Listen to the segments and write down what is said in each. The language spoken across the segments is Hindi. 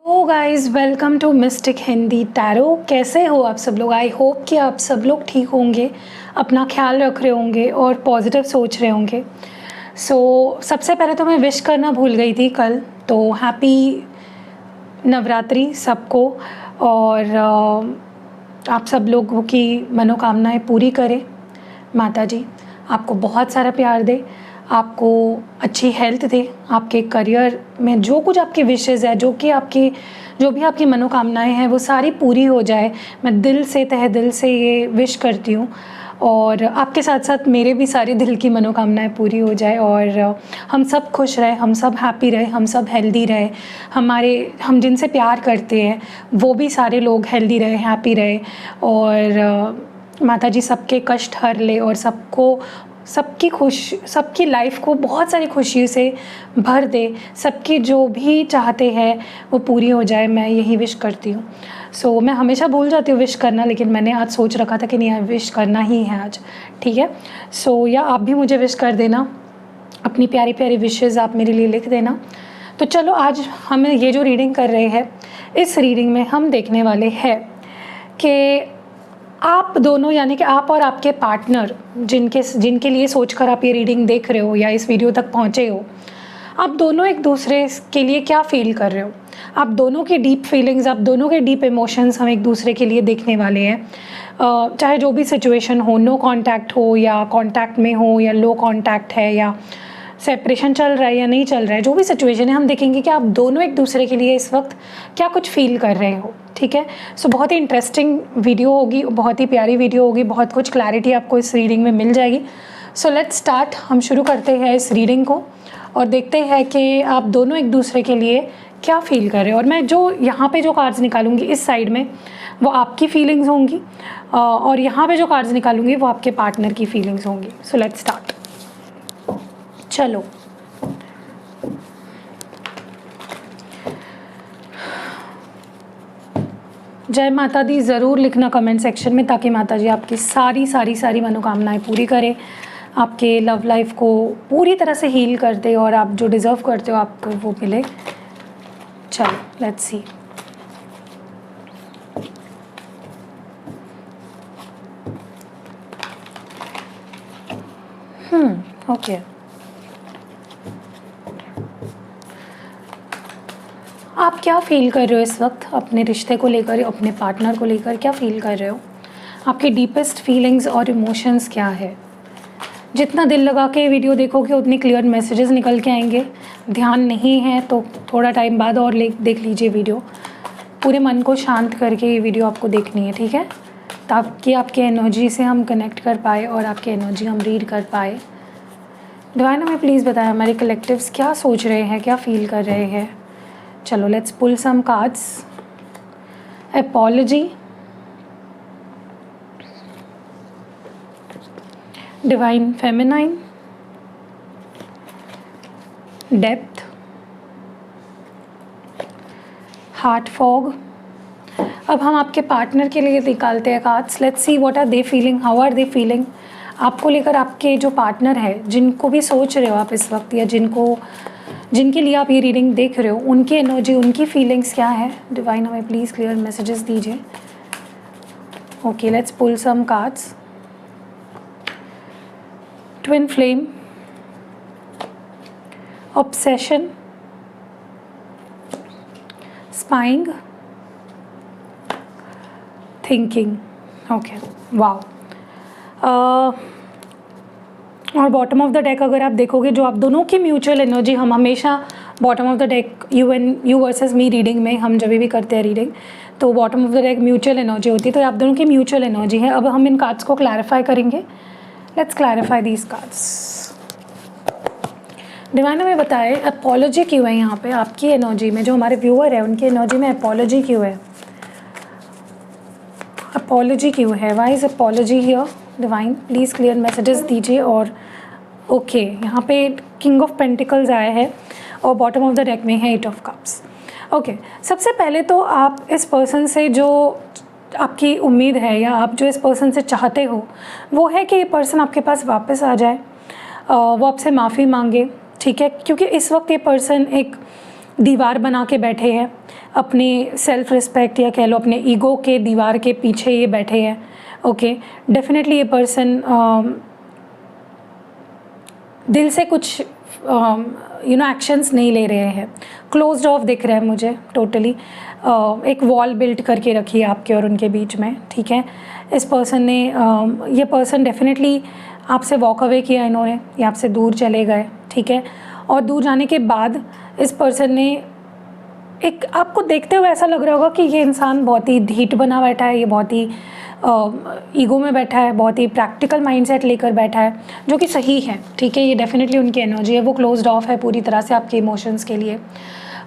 तो guys welcome to mystic Hindi tarot. कैसे हो आप सब लोग? आई होप कि आप सब लोग ठीक होंगे, अपना ख्याल रख रहे होंगे और पॉजिटिव सोच रहे होंगे। सबसे पहले तो मैं विश करना भूल गई थी कल, तो हैप्पी नवरात्रि सबको। और आप सब लोगों की मनोकामनाएं पूरी करें। माता जी आपको बहुत सारा प्यार दे, आपको अच्छी हेल्थ दे, आपके करियर में जो कुछ आपकी विशेज़ है, जो भी आपकी मनोकामनाएं हैं वो सारी पूरी हो जाए। मैं दिल से तहे दिल से ये विश करती हूँ और आपके साथ साथ मेरे भी सारी दिल की मनोकामनाएं पूरी हो जाए और हम सब खुश रहे, हम सब हैप्पी रहे, हम सब हेल्दी रहे। हम जिनसे प्यार करते हैं वो भी सारे लोग हेल्दी रहे, हैप्पी रहे और माता जी सबके कष्ट हर ले और सबकी लाइफ को बहुत सारी खुशी से भर दे। सबकी जो भी चाहते हैं वो पूरी हो जाए, मैं यही विश करती हूँ। मैं हमेशा भूल जाती हूँ विश करना, लेकिन मैंने आज सोच रखा था कि नहीं, विश करना ही है आज, ठीक है। या आप भी मुझे विश कर देना, अपनी प्यारी प्यारी विशेज़ आप मेरे लिए लिख देना। तो चलो आज हम ये जो रीडिंग कर रहे हैं, इस रीडिंग में हम देखने वाले हैं कि आप दोनों, यानी कि आप और आपके पार्टनर, जिनके लिए सोचकर आप ये रीडिंग देख रहे हो या इस वीडियो तक पहुँचे हो, आप दोनों एक दूसरे के लिए क्या फील कर रहे हो। आप दोनों की डीप फीलिंग्स, आप दोनों के डीप इमोशंस हम एक दूसरे के लिए देखने वाले हैं। चाहे जो भी सिचुएशन हो, नो कांटेक्ट हो या कांटेक्ट में हो या लो कांटेक्ट है या सेपरेशन चल रहा है या नहीं चल रहा है, जो भी सिचुएशन है, हम देखेंगे कि आप दोनों एक दूसरे के लिए इस वक्त क्या कुछ फील कर रहे हो, ठीक है। बहुत ही इंटरेस्टिंग वीडियो होगी, बहुत ही प्यारी वीडियो होगी, बहुत कुछ क्लैरिटी आपको इस रीडिंग में मिल जाएगी। Let's start. हम शुरू करते हैं इस रीडिंग को और देखते हैं कि आप दोनों एक दूसरे के लिए क्या फील कर रहे हो। और मैं जो यहाँ पे जो कार्ड्स निकालूंगी इस साइड में, वो आपकी फीलिंग्स होंगी और यहाँ पे जो कार्ड्स निकालूंगी वो आपके पार्टनर की फीलिंग्स होंगी। Let's start. चलो, जय माता दी ज़रूर लिखना कमेंट सेक्शन में, ताकि माता जी आपकी सारी मनोकामनाएं पूरी करें, आपके लव लाइफ को पूरी तरह से हील कर दे और आप जो डिज़र्व करते हो आपको वो मिले। चलो लेट्स सी। ओके। आप क्या फील कर रहे हो इस वक्त अपने रिश्ते को लेकर, अपने पार्टनर को लेकर क्या फील कर रहे हो? आपकी डीपेस्ट फीलिंग्स और इमोशंस क्या है? जितना दिल लगा के वीडियो देखोगे उतनी क्लियर मैसेजेस निकल के आएंगे। ध्यान नहीं है तो थोड़ा टाइम बाद और देख लीजिए वीडियो। पूरे मन को शांत करके ये वीडियो आपको देखनी है, ठीक है, ताकि आपके एनर्जी से हम कनेक्ट कर पाए और आपके एनर्जी हम रीड कर पाए। डिवाइन हमें प्लीज़ बताएं हमारे कलेक्टिव्स क्या सोच रहे हैं, क्या फील कर रहे हैं। चलो let's pull some cards. Apology, divine feminine, depth, heart fog. अब हम आपके पार्टनर के लिए निकालते हैं cards. Let's see what are they feeling, how are they feeling. आपको लेकर आपके जो पार्टनर है, जिनको भी सोच रहे हो आप इस वक्त, या जिनके लिए आप ये रीडिंग देख रहे हो, उनकी एनर्जी, उनकी फीलिंग्स क्या है। डिवाइन हमें प्लीज़ क्लियर मैसेजेस दीजिए। Okay, let's pull some cards. Twin flame, obsession, spying, thinking. Okay, wow. और बॉटम ऑफ द डेक अगर आप देखोगे, जो आप दोनों की म्यूचुअल एनर्जी, हम हमेशा bottom of the deck you versus me reading में हम जब भी करते हैं रीडिंग, तो bottom of the deck mutual energy होती है, तो आप दोनों की म्यूचुअल एनर्जी है। अब हम इन कार्ड्स को क्लैरिफाई करेंगे। Let's clarify these cards. Divine हमें बताए अपॉलॉजी क्यों है यहाँ पे आपकी एनर्जी में, जो हमारे व्यूअर है उनकी एनर्जी में अपॉलॉजी क्यों है, अपॉलॉजी क्यों है, why is apology here. Divine please clear messages दीजिए। और ओके, यहाँ पे किंग ऑफ पेंटिकल्स आया है और बॉटम ऑफ द डेक में है 8 ऑफ कप्स। ओके, सबसे पहले तो आप इस पर्सन से जो आपकी उम्मीद है या आप जो इस पर्सन से चाहते हो वो है कि ये पर्सन आपके पास वापस आ जाए, वो आपसे माफ़ी मांगे, ठीक है, क्योंकि इस वक्त ये पर्सन एक दीवार बना के बैठे हैं, अपने सेल्फ रिस्पेक्ट या कह लो अपने ईगो के दीवार के पीछे ये बैठे हैं। ओके, डेफिनेटली ये पर्सन दिल से कुछ एक्शंस नहीं ले रहे हैं, क्लोज्ड ऑफ दिख रहा है मुझे टोटली। एक वॉल बिल्ड करके रखी है आपके और उनके बीच में, ठीक है। इस पर्सन ने ये पर्सन डेफिनेटली आपसे वॉक अवे किया इन्होंने, ये आपसे दूर चले गए, ठीक है। और दूर जाने के बाद इस पर्सन ने एक आपको देखते हुए ऐसा लग रहा होगा कि ये इंसान बहुत ही ढीठ बना बैठा है, ये बहुत ही ईगो में बैठा है, बहुत ही प्रैक्टिकल माइंडसेट लेकर बैठा है, जो कि सही है, ठीक है। ये डेफिनेटली उनकी एनर्जी है, वो क्लोज्ड ऑफ है पूरी तरह से आपके इमोशंस के लिए,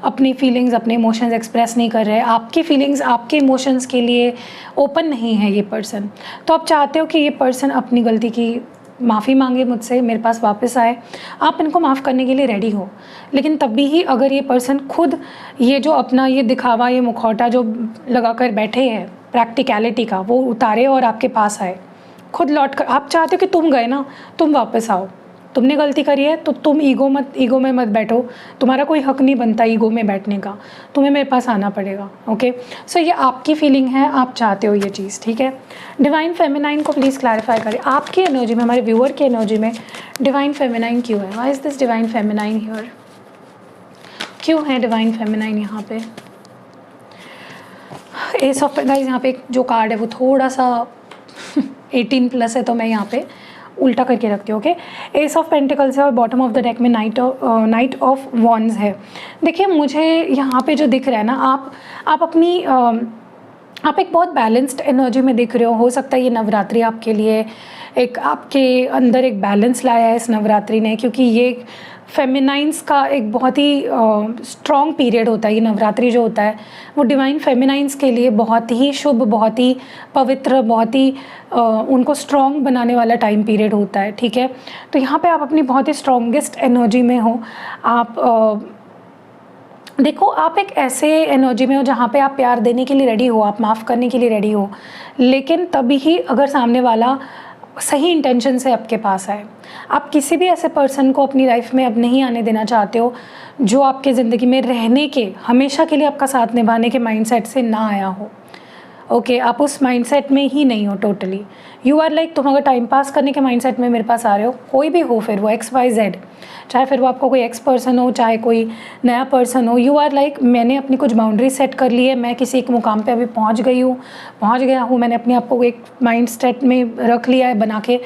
अपनी फीलिंग्स अपने इमोशंस एक्सप्रेस नहीं कर रहे, आपकी फीलिंग्स आपके इमोशंस के लिए ओपन नहीं है ये पर्सन। तो आप चाहते हो कि ये पर्सन अपनी गलती की माफ़ी मांगे मुझसे, मेरे पास वापस आए, आप इनको माफ़ करने के लिए रेडी हो। लेकिन तभी ही अगर ये पर्सन खुद ये जो अपना ये दिखावा, ये मुखौटा जो लगा कर बैठे हैं प्रैक्टिकलिटी का, वो उतारे और आपके पास आए, खुद लौट कर। आप चाहते हो कि तुम गए ना, तुम वापस आओ, तुमने गलती करी है तो तुम ईगो में मत बैठो, तुम्हारा कोई हक नहीं बनता ईगो में बैठने का, तुम्हें मेरे पास आना पड़ेगा। ओके, सो ये आपकी फीलिंग है, आप चाहते हो ये चीज़, ठीक है। डिवाइन फेमिनाइन को प्लीज़ क्लैरिफाई करें, आपकी एनर्जी में, हमारे व्यूअर की एनर्जी में डिवाइन फेमिनाइन क्यों है? Why is this divine feminine here? क्यों है डिवाइन फेमिनाइन यहाँ पे? एस ऑफ गाइस, यहाँ पे जो कार्ड है वो थोड़ा सा 18+ है, तो मैं यहाँ पे उल्टा करके रखती हूँ। ओके, एस ऑफ पेंटिकल्स है और बॉटम ऑफ द डेक में नाइट ऑफ वॉन्ड्स है। देखिए मुझे यहाँ पे जो दिख रहा है ना, आप अपनी आप एक बहुत बैलेंस्ड एनर्जी में दिख रहे हो सकता है ये नवरात्रि आपके लिए एक आपके अंदर एक बैलेंस लाया है इस नवरात्रि ने, क्योंकि ये फेमिनाइंस का एक बहुत ही स्ट्रॉन्ग पीरियड होता है। ये नवरात्रि जो होता है वो डिवाइन फेमिनाइंस के लिए बहुत ही शुभ, बहुत ही पवित्र, बहुत ही उनको स्ट्रॉन्ग बनाने वाला टाइम पीरियड होता है, ठीक है। तो यहाँ पे आप अपनी बहुत ही स्ट्रॉन्गेस्ट एनर्जी में हो। आप देखो, आप एक ऐसे एनर्जी में हो जहाँ पे आप प्यार देने के लिए रेडी हो, आप माफ़ करने के लिए रेडी हो, लेकिन तभी ही अगर सामने वाला सही इंटेंशन से आपके पास आए। आप किसी भी ऐसे पर्सन को अपनी लाइफ में अब नहीं आने देना चाहते हो जो आपके ज़िंदगी में रहने के, हमेशा के लिए आपका साथ निभाने के माइंडसेट से ना आया हो। ओके, आप उस माइंडसेट में ही नहीं हो टोटली। यू आर लाइक, तुम अगर टाइम पास करने के माइंडसेट में मेरे पास आ रहे हो, कोई भी हो, फिर वो XYZ, चाहे फिर वो आपका कोई एक्स पर्सन हो, चाहे कोई नया पर्सन हो, यू आर लाइक मैंने अपनी कुछ बाउंड्री सेट कर ली है, मैं किसी एक मुकाम पे अभी पहुंच गया हूँ, मैंने अपने आप को एक माइंडसेट में रख लिया है बना के,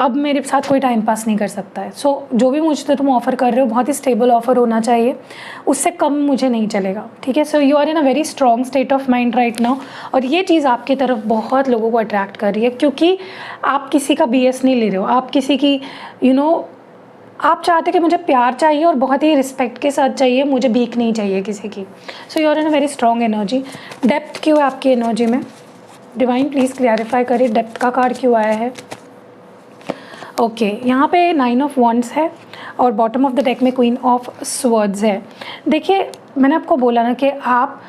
अब मेरे साथ कोई टाइम पास नहीं कर सकता है। सो जो भी मुझे तुम ऑफ़र कर रहे हो बहुत ही स्टेबल ऑफ़र होना चाहिए, उससे कम मुझे नहीं चलेगा, ठीक है। So you are in a very strong state of mind right now, और ये चीज़ आपकी तरफ बहुत लोगों को अट्रैक्ट कर रही है, क्योंकि आप किसी का BS नहीं ले रहे हो, आप किसी की आप चाहते कि मुझे प्यार चाहिए और बहुत ही रिस्पेक्ट के साथ चाहिए, मुझे भीख नहीं चाहिए किसी की। So you are in a very strong energy. Depth क्यों है आपकी एनर्जी में? डिवाइन प्लीज़ क्लैरिफाई करिए, डेप्थ का कार्ड क्यों आया है? ओके, यहाँ पे 9 ऑफ वॉन्ड्स है और बॉटम ऑफ द डेक में क्वीन ऑफ स्वर्ड्स है। देखिए, मैंने आपको बोला ना कि आप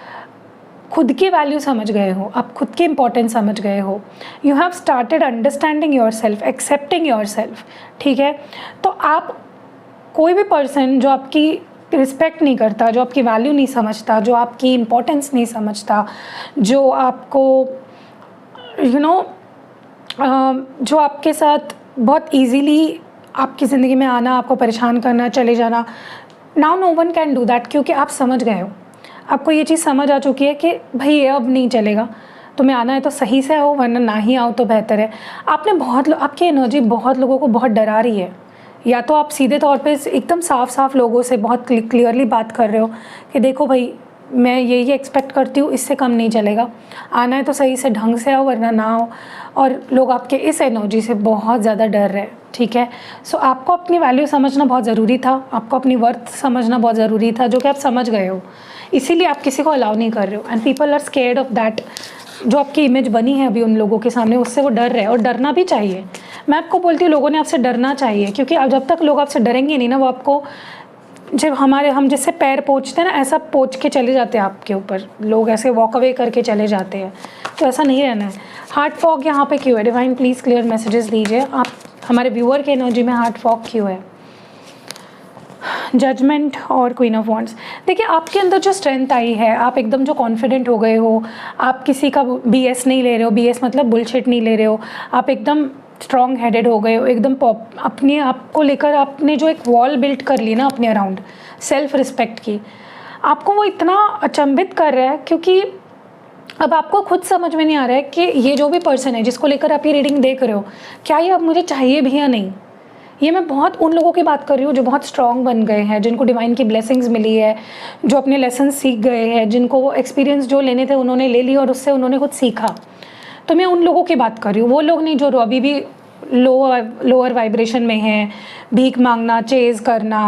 खुद की वैल्यू समझ गए हो, आप खुद की इंपॉर्टेंस समझ गए हो। You have started understanding your self, accepting your self, ठीक है। तो आप कोई भी पर्सन जो आपकी रिस्पेक्ट नहीं करता, जो आपकी वैल्यू नहीं समझता, जो आपकी इम्पोर्टेंस नहीं समझता, जो आपको जो आपके साथ बहुत इजीली आपकी ज़िंदगी में आना, आपको परेशान करना, चले जाना, now no one can do that, क्योंकि आप समझ गए हो, आपको ये चीज़ समझ आ चुकी है कि भाई ये अब नहीं चलेगा, तुम्हें आना है तो सही से आओ, वरना ना ही आओ तो बेहतर है। आपकी एनर्जी बहुत लोगों को बहुत डरा रही है, या तो आप सीधे तौर पे एकदम साफ लोगों से बहुत क्लियरली बात कर रहे हो कि देखो भाई मैं यही एक्सपेक्ट करती हूँ, इससे कम नहीं चलेगा, आना है तो सही से ढंग से आओ वरना ना आओ, और लोग आपके इस एनर्जी से बहुत ज़्यादा डर रहे हैं, ठीक है। सो आपको अपनी वैल्यू समझना बहुत ज़रूरी था, आपको अपनी वर्थ समझना बहुत ज़रूरी था, जो कि आप समझ गए हो, इसीलिए आप किसी को अलाउ नहीं कर रहे हो। And people are scared of that, जो आपकी इमेज बनी है अभी उन लोगों के सामने, उससे वो डर रहे हैं, और डरना भी चाहिए। मैं आपको बोलती हूँ लोगों ने आपसे डरना चाहिए, क्योंकि जब तक लोग आपसे डरेंगे नहीं ना, वो आपको जब हम जिससे पैर पोंछते हैं ना, ऐसा पोंछ के चले जाते हैं आपके ऊपर, लोग ऐसे वॉक अवे करके चले जाते हैं, तो ऐसा नहीं रहना है। हार्ट फॉग यहाँ पे क्यों है? डिवाइन प्लीज़ क्लियर मैसेजेस दीजिए, आप हमारे व्यूअर के एनर्जी में हार्ट फॉग क्यों है? जजमेंट और क्वीन ऑफ वॉन्ड्स। देखिए आपके अंदर जो स्ट्रेंथ आई है, आप एकदम जो कॉन्फिडेंट हो गए हो, आप किसी का BS नहीं ले रहे हो, BS मतलब बुलशिट नहीं ले रहे हो, आप एकदम स्ट्रॉन्ग हेडेड हो गए हो, एकदम अपने आप को लेकर आपने जो एक वॉल बिल्ड कर ली ना अपने अराउंड सेल्फ रिस्पेक्ट की, आपको वो इतना अचंभित कर रहा है क्योंकि अब आपको खुद समझ में नहीं आ रहा है कि ये जो भी पर्सन है जिसको लेकर आप ये रीडिंग देख रहे हो, क्या ये अब मुझे चाहिए भी या नहीं। ये मैं बहुत उन लोगों की बात कर रही हूँ जो बहुत स्ट्रॉन्ग बन गए हैं, जिनको डिवाइन की ब्लेसिंग्स मिली है, जो अपने लेसन सीख गए हैं, जिनको वो एक्सपीरियंस जो लेने थे उन्होंने ले लिया और उससे उन्होंने कुछ सीखा। तो मैं उन लोगों की बात कर रही हूँ, वो लोग नहीं जो अभी भी लोअर वाइब्रेशन में हैं, भीख मांगना, चेज़ करना,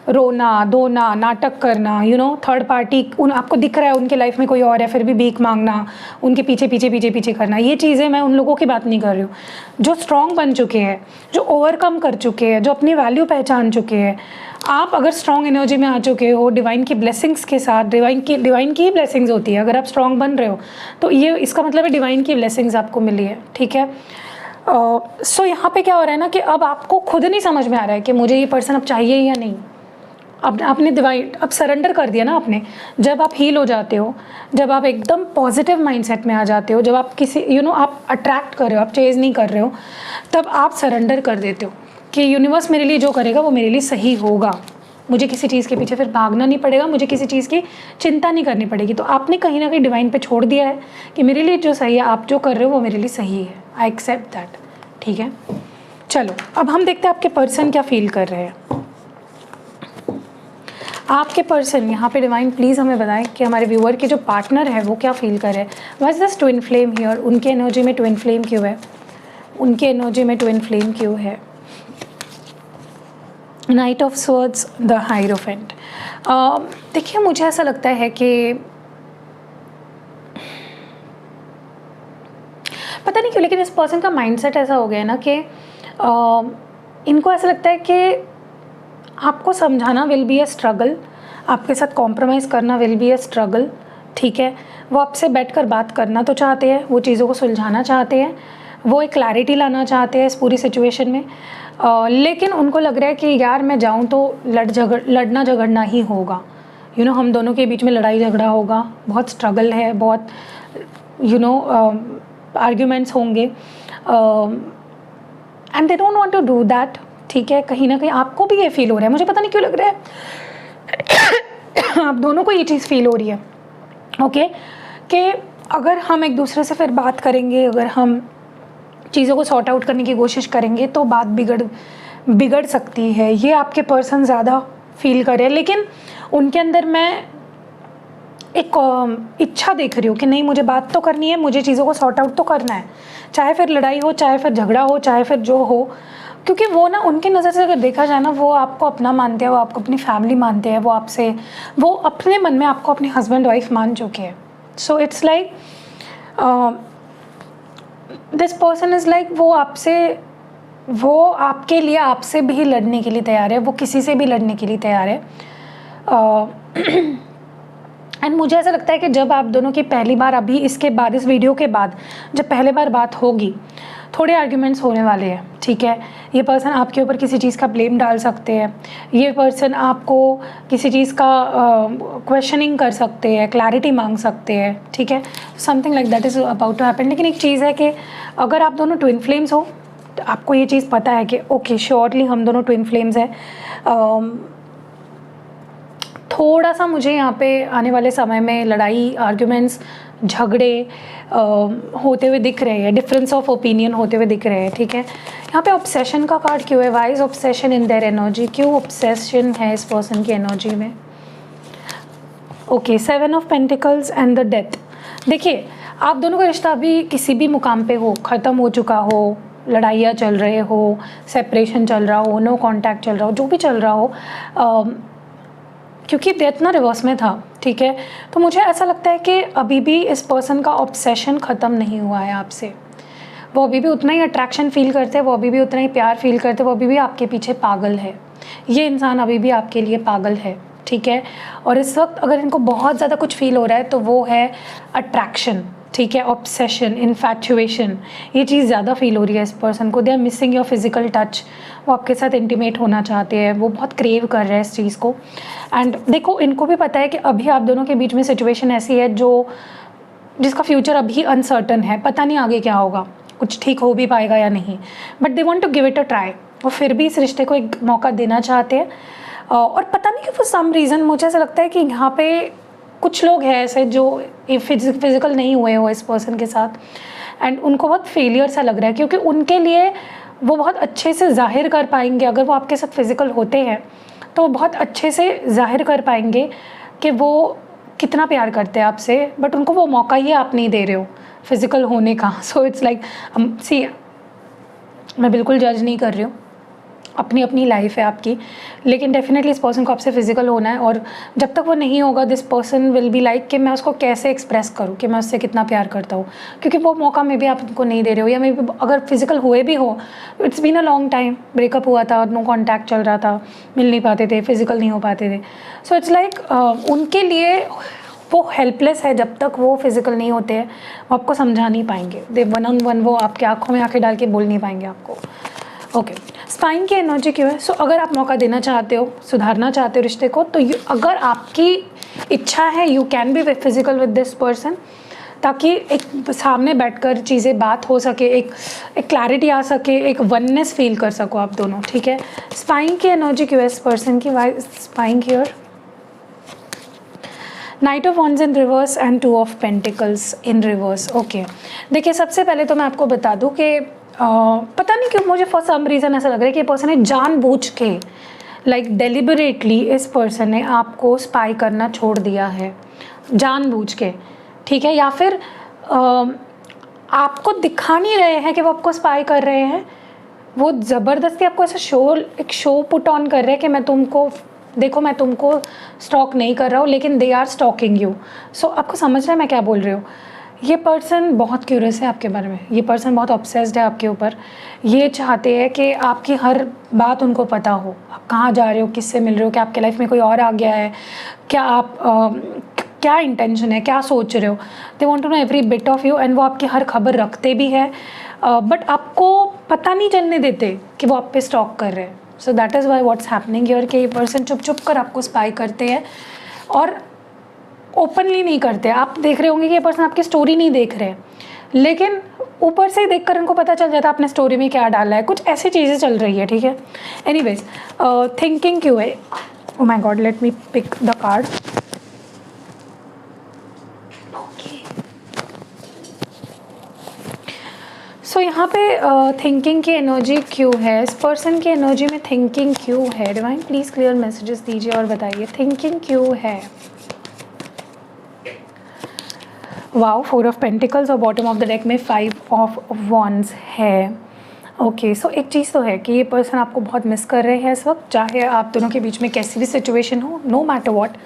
रोना धोना, नाटक करना, थर्ड पार्टी आपको दिख रहा है उनके लाइफ में कोई और है फिर भी भीख मांगना, उनके पीछे पीछे पीछे पीछे करना। ये चीज़ें मैं उन लोगों की बात नहीं कर रही हूँ जो स्ट्रॉन्ग बन चुके हैं, जो ओवरकम कर चुके हैं, जो अपनी वैल्यू पहचान चुके हैं। आप अगर स्ट्रॉन्ग एनर्जी में आ चुके हो डिवाइन की ब्लेसिंग्स के साथ, डिवाइन की ही ब्लेसिंग्स होती है, अगर आप स्ट्रॉन्ग बन रहे हो तो ये इसका मतलब है डिवाइन की ब्लेसिंग्स आपको मिली है, ठीक है। सो यहाँ पे क्या हो रहा है ना कि अब आपको खुद नहीं समझ में आ रहा है कि मुझे ये पर्सन अब चाहिए या नहीं। अब आपने अब सरेंडर कर दिया ना आपने। जब आप हील हो जाते हो, जब आप एकदम पॉजिटिव माइंडसेट में आ जाते हो, जब आप किसी आप अट्रैक्ट कर रहे हो, आप चेज़ नहीं कर रहे हो, तब आप सरेंडर कर देते हो कि यूनिवर्स मेरे लिए जो करेगा वो मेरे लिए सही होगा, मुझे किसी चीज़ के पीछे फिर भागना नहीं पड़ेगा, मुझे किसी चीज़ की चिंता नहीं करनी पड़ेगी। तो आपने कहीं ना कहीं डिवाइन पे छोड़ दिया है कि मेरे लिए जो सही है, आप जो कर रहे हो वो मेरे लिए सही है, आई एक्सेप्ट दैट, ठीक है। चलो अब हम देखते हैं आपके पर्सन क्या फील कर रहे हैं। आपके पर्सन यहाँ पे डिवाइन प्लीज़ हमें बताएं कि हमारे व्यूअर के जो पार्टनर है वो क्या फील कर रहे हैं। What is this twin flame here? उनके एनर्जी में ट्विन फ्लेम क्यों है? उनके एनर्जी में ट्विन फ्लेम क्यों है? Night of swords, the hierophant. देखिए मुझे ऐसा लगता है कि पता नहीं क्यों लेकिन इस पर्सन का माइंडसेट ऐसा हो गया है ना कि इनको ऐसा लगता है कि आपको समझाना विल बी अ स्ट्रगल, आपके साथ कॉम्प्रोमाइज़ करना विल बी अ स्ट्रगल, ठीक है। वो आपसे बैठकर बात करना तो चाहते हैं, वो चीज़ों को सुलझाना चाहते हैं, वो एक क्लैरिटी लाना चाहते हैं इस पूरी सिचुएशन में, लेकिन उनको लग रहा है कि यार मैं जाऊं तो लड़ना झगड़ना ही होगा, हम दोनों के बीच में लड़ाई झगड़ा होगा, बहुत स्ट्रगल है, बहुत आर्ग्यूमेंट्स होंगे and they don't want to do that, ठीक है। कहीं ना कहीं आपको भी ये फील हो रहा है, मुझे पता नहीं क्यों लग रहा है आप दोनों को ये चीज़ फील हो रही है, ओके, कि अगर हम एक दूसरे से फिर बात करेंगे, अगर हम चीज़ों को सॉर्ट आउट करने की कोशिश करेंगे तो बात बिगड़ सकती है। ये आपके पर्सन ज़्यादा फील कर रहे हैं, लेकिन उनके अंदर मैं एक इच्छा देख रही हूँ कि नहीं मुझे बात तो करनी है, मुझे चीज़ों को सॉर्ट आउट तो करना है, चाहे फिर लड़ाई हो, चाहे फिर झगड़ा हो, चाहे फिर जो हो, क्योंकि वो ना उनकी नज़र से अगर देखा जाए ना वो आपको अपना मानते हैं, वो आपको अपनी फैमिली मानते हैं, वो अपने मन में आपको अपनी हस्बैंड वाइफ मान चुके हैं। सो it's like this person is like वो आपके लिए आपसे भी लड़ने के लिए तैयार है, वो किसी से भी लड़ने के लिए तैयार है। एंड मुझे ऐसा लगता है कि जब आप दोनों की पहली बार अभी इसके बाद, इस वीडियो के बाद जब पहले बार बात होगी, थोड़े आर्ग्यूमेंट्स होने वाले हैं, ठीक है। ये पर्सन आपके ऊपर किसी चीज़ का ब्लेम डाल सकते हैं, ये पर्सन आपको किसी चीज़ का क्वेश्चनिंग कर सकते हैं, क्लैरिटी मांग सकते हैं, ठीक है। Something like that is about to happen. लेकिन एक चीज़ है कि अगर आप दोनों ट्विन फ्लेम्स हो तो आपको ये चीज़ पता है कि ओके श्योरली हम दोनों ट्विन फ्लेम्स हैं। थोड़ा सा मुझे यहाँ पे आने वाले समय में लड़ाई, आर्ग्यूमेंट्स, झगड़े होते हुए दिख रहे हैं, डिफरेंस ऑफ ओपिनियन होते हुए दिख रहे हैं, ठीक है। यहाँ पे ऑब्सेशन का कार्ड क्यों है? Why is obsession in their energy? क्यों ऑब्सेशन है इस पर्सन की एनर्जी में? Okay, 7 of pentacles and the death. देखिए आप दोनों का रिश्ता अभी किसी भी मुकाम पे हो, ख़त्म हो चुका हो, लड़ाइयाँ चल रहे हो, सेपरेशन चल रहा हो, नो कॉन्टैक्ट चल रहा हो, जो भी चल रहा हो, क्योंकि डेथ ना रिवर्स में था, ठीक है। तो मुझे ऐसा लगता है कि अभी भी इस पर्सन का ऑब्सेशन ख़त्म नहीं हुआ है आपसे। वो अभी भी उतना ही अट्रैक्शन फील करते हैं, वो अभी भी उतना ही प्यार फील करते हैं, वो अभी भी आपके पीछे पागल है। ये इंसान अभी भी आपके लिए पागल है, ठीक है। और इस वक्त अगर इनको बहुत ज़्यादा कुछ फील हो रहा है तो वो है अट्रैक्शन, ठीक है, ऑब्सेशन, इन्फैचुएशन, ये चीज़ ज़्यादा फील हो रही है इस पर्सन को। They are missing your physical touch, वो आपके साथ इंटीमेट होना चाहते हैं, वो बहुत क्रेव कर रहे हैं इस चीज़ को। एंड देखो, इनको भी पता है कि अभी आप दोनों के बीच में सिचुएशन ऐसी है जिसका फ्यूचर अभी अनसर्टन है, पता नहीं आगे क्या होगा, कुछ ठीक हो भी पाएगा या नहीं, but they want to give it a try. वो फिर भी इस रिश्ते को एक मौका देना चाहते हैं। और पता नहीं कि फॉर सम रीज़न मुझे ऐसा लगता है कि यहाँ पे कुछ लोग हैं ऐसे जो फिजिकल नहीं हुए हो इस पर्सन के साथ, एंड उनको बहुत फेलियर सा लग रहा है, क्योंकि उनके लिए वो बहुत अच्छे से जाहिर कर पाएंगे, अगर वो आपके साथ फिजिकल होते हैं तो वो बहुत अच्छे से जाहिर कर पाएंगे कि वो कितना प्यार करते हैं आपसे, बट उनको वो मौका ही आप नहीं दे रहे हो फिजिकल होने का। सो इट्स लाइक, सी, मैं बिल्कुल जज नहीं कर रही हूँ, अपनी अपनी लाइफ है आपकी, लेकिन डेफिनेटली इस पर्सन को आपसे फिजिकल होना है। और जब तक वो नहीं होगा, this person will be like कि मैं उसको कैसे एक्सप्रेस करूँ कि मैं उससे कितना प्यार करता हूँ, क्योंकि वो मौका मे भी आप उनको नहीं दे रहे हो, या मे भी अगर फिजिकल हुए भी हो, it's been a long time, breakup हुआ था, नो कॉन्टैक्ट चल रहा था, मिल नहीं पाते थे, फिजिकल नहीं हो पाते थे। सो इट्स लाइक उनके लिए वो हेल्पलेस है जब तक वो फिजिकल नहीं होते हैं, वो आपको समझा नहीं पाएंगे, दे वन ऑन वन वो आपके आँखों में आँखें डाल के बोल नहीं पाएंगे आपको। ओके, स्पाइन की एनर्जी क्यों है? सो अगर आप मौका देना चाहते हो, सुधारना चाहते हो रिश्ते को, तो अगर आपकी इच्छा है, you can be physical with this person, ताकि एक सामने बैठकर चीज़ें बात हो सके, एक क्लैरिटी आ सके, एक वननेस फील कर सको आप दोनों, ठीक है। स्पाइन की एनर्जी क्यों है इस पर्सन की? Why spine here? Knight of wands in reverse and two of pentacles in reverse. Okay, देखिए, सबसे पहले तो मैं आपको बता दूं कि पता नहीं क्यों मुझे फॉर सम रीज़न ऐसा लग रहा है कि ये पर्सन ने जानबूझ के, लाइक डेलिबरेटली, इस पर्सन ने आपको स्पाई करना छोड़ दिया है जानबूझ के, ठीक है। या फिर आपको दिखा नहीं रहे हैं कि वो आपको स्पाई कर रहे हैं, वो ज़बरदस्ती आपको ऐसा एक शो पुट ऑन कर रहे हैं कि मैं तुमको देखो, मैं तुमको स्टॉक नहीं कर रहा हूँ, लेकिन दे आर स्टॉकिंग यू। सो आपको समझ रहा है मैं क्या बोल रही हूँ? ये पर्सन बहुत क्यूरियस है आपके बारे में, ये पर्सन बहुत ऑब्सेस्ड है आपके ऊपर, ये चाहते हैं कि आपकी हर बात उनको पता हो, आप कहाँ जा रहे हो, किससे मिल रहे हो, क्या आपके लाइफ में कोई और आ गया है, क्या आप क्या इंटेंशन है, क्या सोच रहे हो। They want to know every bit of you, and वो आपकी हर खबर रखते भी है, बट आपको पता नहीं चलने देते कि वो आप पे स्टॉक कर रहे हैं। सो that is why what's happening here कि ये पर्सन चुप चुप कर आपको स्पाई करते हैं और ओपनली नहीं करते। आप देख रहे होंगे कि ये पर्सन आपकी स्टोरी नहीं देख रहे, लेकिन ऊपर से ही देखकर उनको पता चल जाता है आपने स्टोरी में क्या डाला है, कुछ ऐसी चीज़ें चल रही है, ठीक है। एनीवेज, थिंकिंग क्यों है? Oh my God, let me pick the card. So यहाँ पे थिंकिंग की एनर्जी क्यों है? इस पर्सन की एनर्जी में थिंकिंग क्यों है? डिवाइन प्लीज़ क्लियर मैसेजेस दीजिए और बताइए थिंकिंग क्यों है। वाओ, 4 ऑफ पेंटिकल्स और बॉटम ऑफ द डेक में 5 ऑफ वॉन्ड्स है। ओके, सो एक चीज़ तो है कि ये पर्सन आपको बहुत मिस कर रहे हैं इस वक्त, चाहे आप दोनों के बीच में कैसी भी सिचुएशन हो, नो मैटर व्हाट,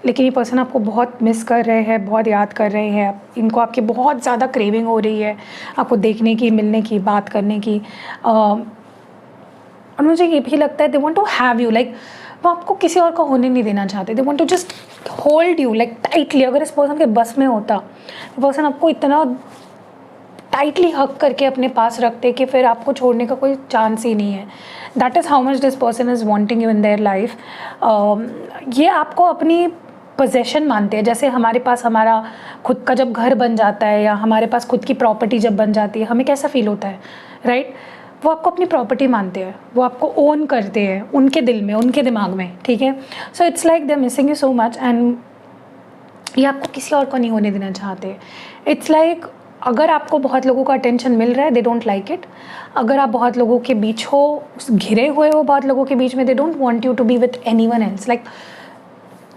लेकिन ये पर्सन आपको बहुत मिस कर रहे हैं, बहुत याद कर रहे हैं। इनको आपकी बहुत ज़्यादा क्रेविंग हो रही है आपको देखने की, मिलने की, बात करने की, और मुझे ये भी लगता है they want to have you, like वो आपको किसी और को होने नहीं देना चाहते, they want to just hold you like tightly. अगर इस पर्सन के बस में होता, पर्सन आपको इतना टाइटली हक करके अपने पास रखते कि फिर आपको छोड़ने का कोई चांस ही नहीं है। That is how much this person is wanting you in their life. ये आपको अपनी पोजेशन मानते हैं, जैसे हमारे पास हमारा खुद का जब घर बन जाता है या हमारे पास खुद की प्रॉपर्टी जब बन जाती है, हमें कैसा फील होता है, राइट? वो आपको अपनी प्रॉपर्टी मानते हैं, वो आपको ओन करते हैं उनके दिल में, उनके दिमाग में, ठीक है। So it's like they are missing you so much, and ये आपको किसी और को नहीं होने देना चाहते। इट्स लाइक अगर आपको बहुत लोगों का अटेंशन मिल रहा है, दे डोंट लाइक इट। अगर आप बहुत लोगों के बीच हो, घिरे हुए हो बहुत लोगों के बीच में, they don't want you to be with anyone else, like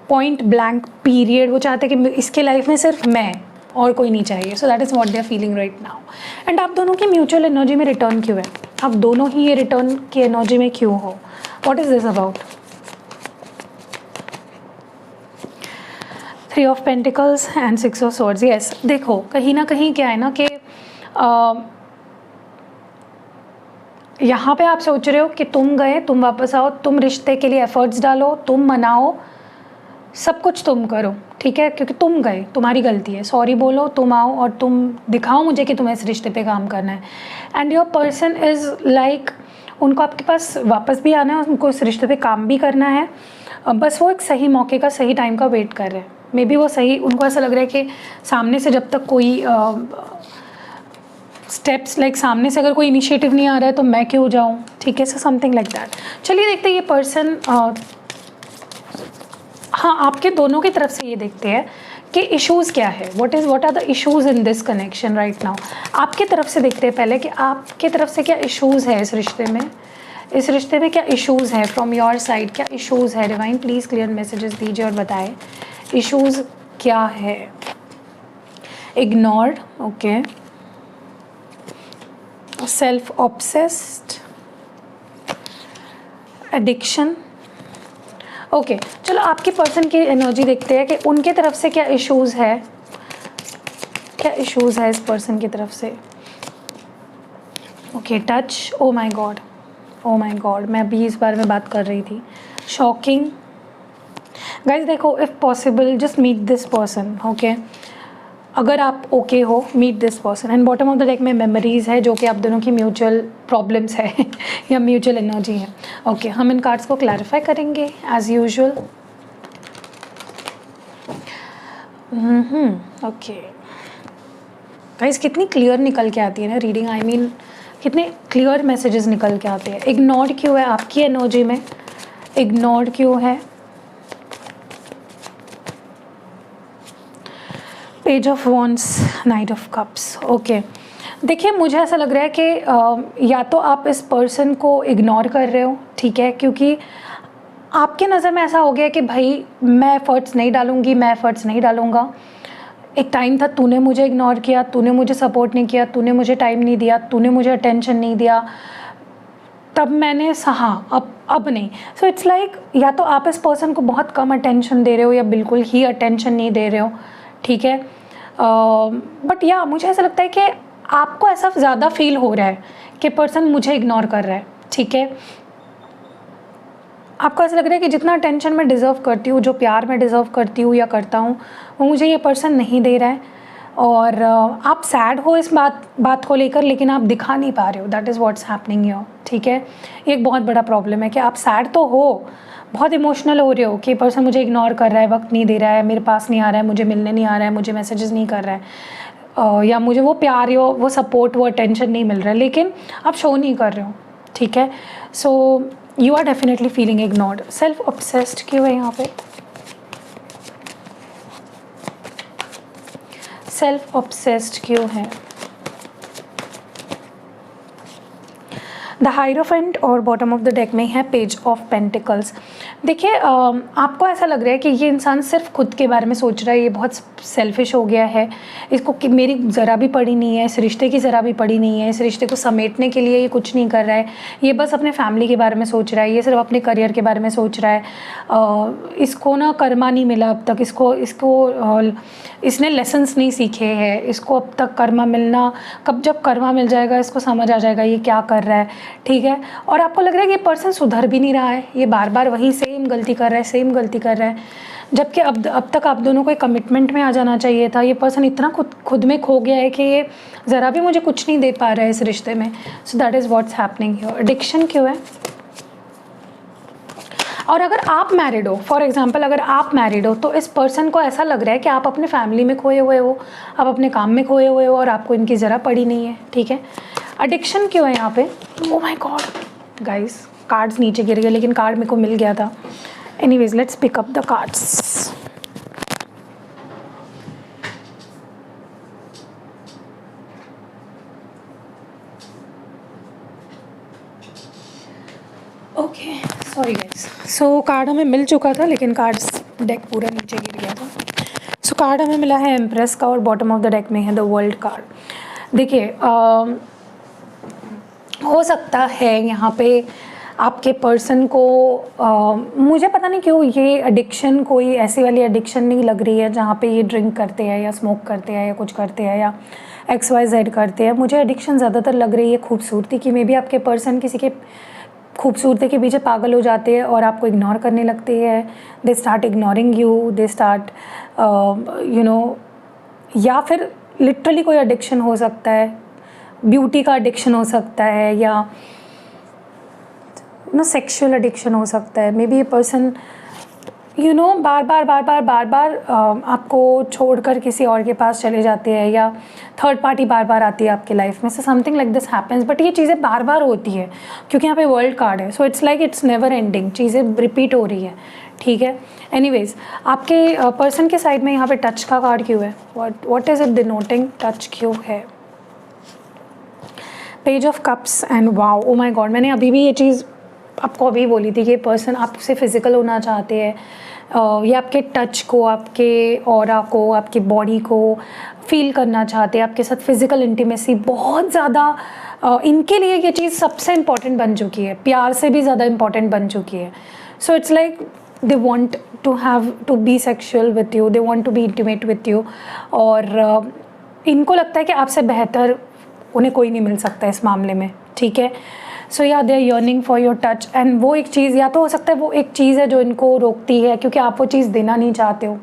point blank period. वो चाहते हैं कि इसके लाइफ में सिर्फ मैं और कोई नहीं चाहिए। So that is what they are feeling right now. And आप दोनों की म्यूचुअल एनर्जी में रिटर्न क्यों है? आप दोनों ही ये रिटर्न की एनर्जी में क्यों हो? What is this about? 3 of pentacles and 6 of swords. Yes, देखो कहीं ना कहीं क्या है ना कि यहाँ पे आप सोच रहे हो कि तुम गए, तुम वापस आओ, तुम रिश्ते के लिए एफर्ट्स डालो, तुम मनाओ, सब कुछ तुम करो, ठीक है, क्योंकि तुम गए, तुम्हारी गलती है, सॉरी बोलो, तुम आओ और तुम दिखाओ मुझे कि तुम्हें इस रिश्ते पे काम करना है। And your person is like, उनको आपके पास वापस भी आना है, उनको इस रिश्ते पे काम भी करना है, बस वो एक सही मौके का, सही टाइम का वेट कर रहे हैं। मे बी वो सही, उनको ऐसा लग रहा है कि सामने से जब तक कोई स्टेप्स लाइक सामने से अगर कोई इनिशिएटिव नहीं आ रहा है तो मैं क्यों जाऊँ, ठीक है, सो समथिंग लाइक दैट। चलिए देखते हैं ये पर्सन, हाँ आपके दोनों की तरफ से ये देखते हैं कि इश्यूज़ क्या है, what are the issues in this connection right now. आपके तरफ से देखते हैं पहले कि आपके तरफ से क्या इश्यूज़ है इस रिश्ते में, इस रिश्ते में क्या इश्यूज़ है फ्रॉम योर साइड, क्या इश्यूज़ है। डिवाइन प्लीज़ क्लियर मैसेजेस दीजिए और बताएं इश्यूज़ क्या है। Ignored, okay, self obsessed, addiction, okay. चलो आपके पर्सन की एनर्जी देखते हैं कि उनके तरफ से क्या इश्यूज़ है, क्या इश्यूज़ है इस पर्सन की तरफ से। Okay, touch, oh my god, oh my god, मैं भी इस बारे में बात कर रही थी। शॉकिंग, गाइज देखो, if possible just meet this person, okay, अगर आप ओके हो, meet this person. And bottom of the deck में मेमोरीज़ है जो कि आप दोनों की म्यूचुअल प्रॉब्लम्स है या म्यूचुअल एनर्जी है। ओके, हम इन कार्ड्स को क्लैरिफाई करेंगे एज यूजुअल। ओके गाइस, कितनी क्लियर निकल के आती है ना रीडिंग, आई मीन कितने क्लियर मैसेजेस निकल के आते हैं। इग्नोर्ड क्यों है आपकी एनर्जी में, इग्नोर्ड क्यों है। Page of wands, night of cups, okay. देखिए मुझे ऐसा लग रहा है कि या तो आप इस पर्सन को इग्नोर कर रहे हो, ठीक है, क्योंकि आपके नज़र में ऐसा हो गया कि भाई मैं एफर्ट्स नहीं डालूंगी, मैं एफर्ट्स नहीं डालूंगा। एक टाइम था तूने मुझे इग्नोर किया, तूने मुझे सपोर्ट नहीं किया, तूने मुझे टाइम नहीं दिया, तूने मुझे अटेंशन नहीं दिया, तब मैंने सहा, अब नहीं। सो इट्स लाइक या तो आप इस पर्सन को बहुत कम अटेंशन दे रहे हो या बिल्कुल ही अटेंशन नहीं दे रहे हो, ठीक है। बट या मुझे ऐसा लगता है कि आपको ऐसा ज़्यादा फील हो रहा है कि पर्सन मुझे इग्नोर कर रहा है, ठीक है। आपको ऐसा लग रहा है कि जितना अटेंशन मैं डिज़र्व करती हूँ, जो प्यार मैं डिज़र्व करती हूँ या करता हूँ, वो मुझे ये पर्सन नहीं दे रहा है। और आप सैड हो इस बात को लेकर, लेकिन आप दिखा नहीं पा रहे हो, that is what's happening here, ठीक है। ये एक बहुत बड़ा प्रॉब्लम है कि आप सैड तो हो, बहुत इमोशनल हो रहे हो कि पर्सन मुझे इग्नोर कर रहा है, वक्त नहीं दे रहा है, मेरे पास नहीं आ रहा है, मुझे मिलने नहीं आ रहा है, मुझे मैसेजेस नहीं कर रहा है, या मुझे वो प्यार या वो सपोर्ट, वो अटेंशन नहीं मिल रहा है, लेकिन आप शो नहीं कर रहे हो, ठीक है। So you are definitely feeling ignored. Self obsessed क्यों है यहाँ पे, सेल्फ ऑब्सेस्ड क्यों है। द हायरोफेंट और बॉटम ऑफ द डेक में है पेज ऑफ पेंटिकल्स। देखिए आपको ऐसा लग रहा है कि ये इंसान सिर्फ खुद के बारे में सोच रहा है, ये बहुत सेल्फिश हो गया है, इसको कि मेरी ज़रा भी पड़ी नहीं है, इस रिश्ते की ज़रा भी पड़ी नहीं है, इस रिश्ते को समेटने के लिए ये कुछ नहीं कर रहा है, ये बस अपने फैमिली के बारे में सोच रहा है, ये सिर्फ अपने करियर के बारे में सोच रहा है। इसको ना कर्मा नहीं मिला अब तक, इसने लेसन्स नहीं सीखे हैं, इसको अब तक कर्मा मिलना, कब जब कर्मा मिल जाएगा इसको समझ आ जाएगा ये क्या कर रहा है, ठीक है। और आपको लग रहा है कि ये पर्सन सुधर भी नहीं रहा है, ये बार बार वही सेम गलती कर रहा है, सेम गलती कर रहा है, जबकि अब तक आप दोनों को एक कमिटमेंट में आ जाना चाहिए था। ये पर्सन इतना खुद में खो गया है कि ये ज़रा भी मुझे कुछ नहीं दे पा रहा है इस रिश्ते में। So that is what's happening here. Addiction क्यों है। और अगर आप मैरिड हो, फॉर एग्जांपल अगर आप मैरिड हो, तो इस पर्सन को ऐसा लग रहा है कि आप अपने फैमिली में खोए हुए हो, आप अपने काम में खोए हुए हो और आपको इनकी ज़रा पड़ी नहीं है, ठीक है। एडिक्शन क्यों है यहाँ पे। ओह माय गॉड गाइस, कार्ड्स नीचे गिर गए लेकिन कार्ड मेरे को मिल गया था। Anyways let's pick up the cards. Okay sorry guys. So card हमें मिल चुका था लेकिन कार्ड्स डेक पूरा नीचे गिर गया था। सो कार्ड हमें मिला है एम्प्रेस का और बॉटम ऑफ द डेक में है द वर्ल्ड कार्ड। देखिए हो सकता है यहाँ पे आपके पर्सन को मुझे पता नहीं क्यों ये एडिक्शन कोई ऐसी वाली एडिक्शन नहीं लग रही है जहाँ पे ये ड्रिंक करते हैं या स्मोक करते हैं या कुछ करते हैं या XYZ करते हैं। मुझे एडिक्शन ज़्यादातर लग रही है खूबसूरती की। मे बी आपके पर्सन किसी के खूबसूरती के पीछे पागल हो जाते हैं और आपको इग्नोर करने लगते हैं। They start ignoring you, they start या फिर लिटरली कोई एडिक्शन हो सकता है, ब्यूटी का एडिक्शन हो सकता है, या सेक्सुअल एडिक्शन हो सकता है। मे बी ये पर्सन बार बार आपको छोड़कर किसी और के पास चले जाते हैं, या थर्ड पार्टी बार बार आती है आपकी लाइफ में। So something like this happens, but ये चीज़ें बार बार होती है क्योंकि यहाँ पे वर्ल्ड कार्ड है। So it's like it's never ending, चीज़ें रिपीट हो रही है, ठीक है। एनीवेज, आपके पर्सन के साइड में यहाँ पे टच का कार्ड क्यों है? What is it denoting? Touch क्यों है? Page of cups and wow, O my God, मैंने अभी भी ये चीज़ आपको अभी बोली थी कि पर्सन आपसे फिजिकल होना चाहते हैं, ये आपके टच को, आपके ऑरा को, आपकी बॉडी को फील करना चाहते हैं, आपके साथ फिजिकल इंटीमेसी बहुत ज़्यादा इनके लिए ये चीज़ सबसे इम्पॉर्टेंट बन चुकी है, प्यार से भी ज़्यादा इम्पॉर्टेंट बन चुकी है। So it's like they want to be sexual with you, they want to be intimate with you, और इनको लगता है कि आपसे बेहतर उन्हें कोई नहीं मिल सकता इस मामले में, ठीक है। सो या they are yearning for your touch, and वो एक चीज़, या तो हो सकता है वो एक चीज़ है जो इनको रोकती है क्योंकि आप वो चीज़ देना नहीं चाहते हो,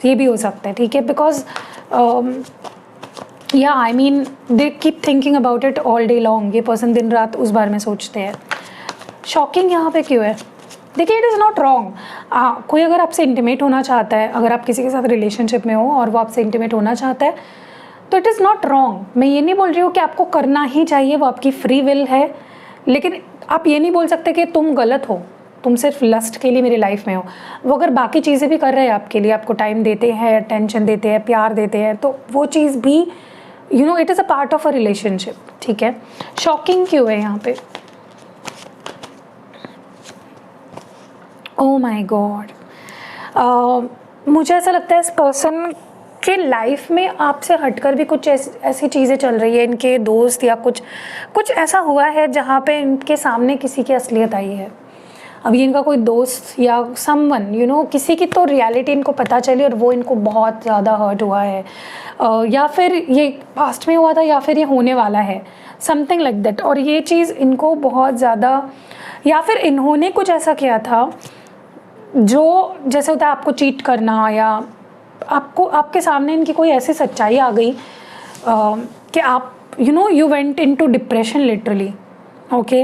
ये भी हो सकता है, ठीक है। बिकॉज या I mean they keep thinking about it all day long, ये पर्सन दिन रात उस बारे में सोचते हैं। शॉकिंग यहाँ पे क्यों है? देखिए, इट इज़ नॉट रॉन्ग। कोई अगर आपसे इंटीमेट होना चाहता है, अगर आप किसी के साथ रिलेशनशिप में हो और वो आपसे इंटीमेट होना चाहता है, तो इट इज़ नॉट रॉन्ग। मैं ये नहीं बोल रही हूँ कि आपको करना ही चाहिए, वो आपकी फ्री विल है, लेकिन आप ये नहीं बोल सकते कि तुम गलत हो, तुम सिर्फ लस्ट के लिए मेरी लाइफ में हो। वो अगर बाकी चीज़ें भी कर रहे हैं आपके लिए, आपको टाइम देते हैं, अटेंशन देते हैं, प्यार देते हैं, तो वो चीज़ भी it is a part of a relationship, ठीक है। शॉकिंग क्यों है यहाँ पे? ओह माय गॉड, मुझे ऐसा लगता है इस पर्सन के लाइफ में आपसे हटकर भी कुछ ऐसी चीज़ें चल रही है, इनके दोस्त या कुछ ऐसा हुआ है जहाँ पे इनके सामने किसी की असलियत आई है। अभी इनका कोई दोस्त या समवन किसी की तो रियलिटी इनको पता चली और वो इनको बहुत ज़्यादा हर्ट हुआ है, या फिर ये पास्ट में हुआ था या फिर ये होने वाला है, समथिंग लाइक दैट। और ये चीज़ इनको बहुत ज़्यादा, या फिर इन्होंने कुछ ऐसा किया था जो जैसे होता है आपको चीट करना, या आपको आपके सामने इनकी कोई ऐसी सच्चाई आ गई कि आप you went into depression literally, okay.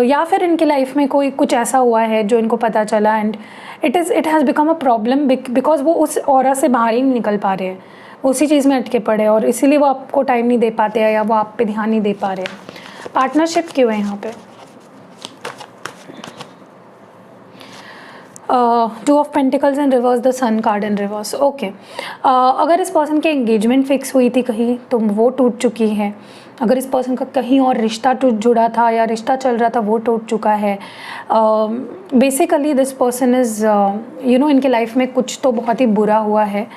या फिर इनकी लाइफ में कोई कुछ ऐसा हुआ है जो इनको पता चला, and it has become a problem because वो उस ऑरा से बाहर ही नहीं निकल पा रहे हैं, उसी चीज़ में अटके पड़े हैं, और इसीलिए वो आपको टाइम नहीं दे पाते हैं या वो आप पे ध्यान नहीं दे पा रहे हैं। पार्टनरशिप क्यों है यहाँ पे? Two of pentacles in reverse, the sun card in reverse, okay. अगर इस पर्सन की एंगेजमेंट फिक्स हुई थी कहीं, तो वो टूट चुकी है। अगर इस पर्सन का कहीं और रिश्ता जुड़ा था या रिश्ता चल रहा था, वो टूट चुका है। बेसिकली दिस पर्सन इज़ इनके लाइफ में कुछ तो बहुत ही बुरा हुआ है।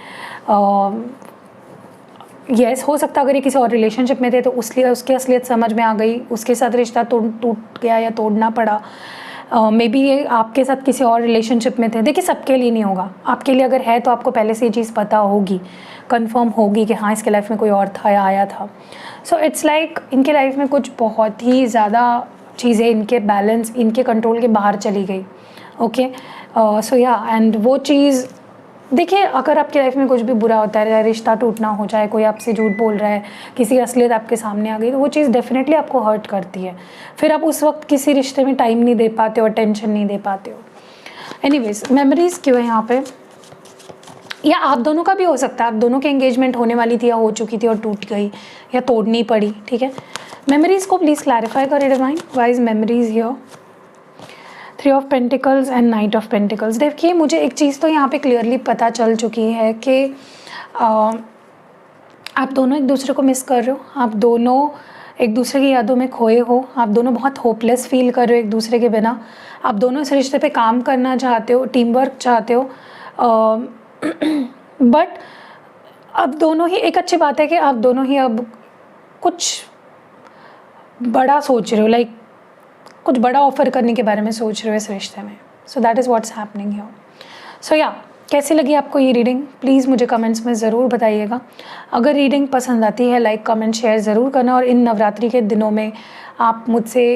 यस, हो सकता है अगर ये किसी और रिलेशनशिप में थे तो उसकी असलियत समझ में आ गई, उसके साथ रिश्ता टूट गया या तोड़ना पड़ा। मे बी ये आपके साथ किसी और रिलेशनशिप में थे। देखिए, सबके लिए नहीं होगा, आपके लिए अगर है तो आपको पहले से ये चीज़ पता होगी, कंफर्म होगी कि हाँ इसके लाइफ में कोई और था या आया था। सो इट्स लाइक इनके लाइफ में कुछ बहुत ही ज़्यादा चीज़ें इनके बैलेंस, इनके कंट्रोल के बाहर चली गई, ओके। सो या, एंड वो चीज़, देखिए अगर आपकी लाइफ में कुछ भी बुरा होता है, रिश्ता टूटना हो जाए, कोई आपसे झूठ बोल रहा है, किसी की असलियत आपके सामने आ गई, तो वो चीज़ डेफिनेटली आपको हर्ट करती है। फिर आप उस वक्त किसी रिश्ते में टाइम नहीं दे पाते हो, अटेंशन नहीं दे पाते हो। एनीवेज, मेमोरीज़ क्यों है यहाँ पे? या आप दोनों का भी हो सकता है, आप दोनों की एंगेजमेंट होने वाली थी या हो चुकी थी और टूट गई या तोड़नी पड़ी, ठीक है। मेमोरीज़ को प्लीज़ क्लैरिफाई करें divine, why is memories here? 3 of pentacles and night of pentacles. देखिए, मुझे एक चीज़ तो यहाँ पे क्लियरली पता चल चुकी है कि आप दोनों एक दूसरे को मिस कर रहे हो, आप दोनों एक दूसरे की यादों में खोए हो, आप दोनों बहुत होपलेस फील कर रहे हो एक दूसरे के बिना, आप दोनों इस रिश्ते पे काम करना चाहते हो, टीम वर्क चाहते हो, बट अब दोनों ही, एक अच्छी बात है कि आप दोनों ही अब कुछ बड़ा सोच रहे हो, लाइक कुछ बड़ा ऑफर करने के बारे में सोच रहे हो इस रिश्ते में। So that is what's happening here. So yeah, कैसी लगी आपको ये रीडिंग? प्लीज़ मुझे कमेंट्स में ज़रूर बताइएगा। अगर रीडिंग पसंद आती है, लाइक कमेंट शेयर ज़रूर करना, और इन नवरात्रि के दिनों में आप मुझसे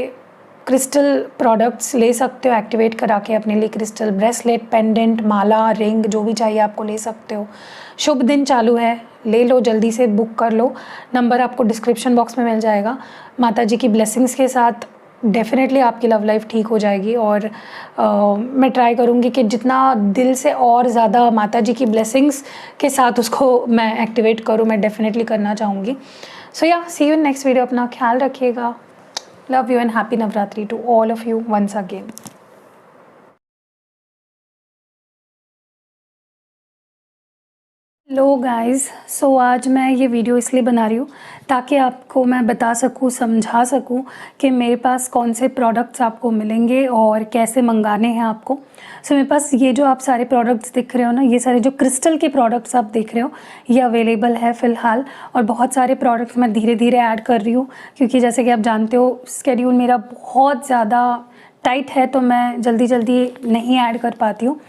क्रिस्टल प्रोडक्ट्स ले सकते हो एक्टिवेट करा के अपने लिए। क्रिस्टल ब्रेसलेट, पेंडेंट, माला, रिंग, जो भी चाहिए आपको ले सकते हो। शुभ दिन चालू है, ले लो, जल्दी से बुक कर लो। नंबर आपको डिस्क्रिप्शन बॉक्स में मिल जाएगा। माता जी की ब्लेसिंग्स के साथ डेफिनेटली आपकी लव लाइफ ठीक हो जाएगी। और मैं ट्राई करूँगी कि जितना दिल से और ज़्यादा माता जी की ब्लेसिंग्स के साथ उसको मैं एक्टिवेट करूँ, मैं डेफिनेटली करना चाहूँगी। सो या, सी यू इन नेक्स्ट वीडियो। अपना ख्याल रखिएगा। Love you and happy Navratri to all of you once again. Hello guys, so आज मैं ये वीडियो इसलिए बना रही हूँ ताकि आपको मैं बता सकूँ, समझा सकूँ कि मेरे पास कौन से प्रोडक्ट्स आपको मिलेंगे और कैसे मंगाने हैं आपको। सो मेरे पास ये जो आप सारे प्रोडक्ट्स दिख रहे हो ना, ये सारे जो क्रिस्टल के प्रोडक्ट्स आप देख रहे हो, ये अवेलेबल है फ़िलहाल। और बहुत सारे प्रोडक्ट्स मैं धीरे धीरे ऐड कर रही हूँ, क्योंकि जैसे कि आप जानते हो स्केड्यूल मेरा बहुत ज़्यादा टाइट है, तो मैं जल्दी जल्दी नहीं ऐड कर पाती हूँ।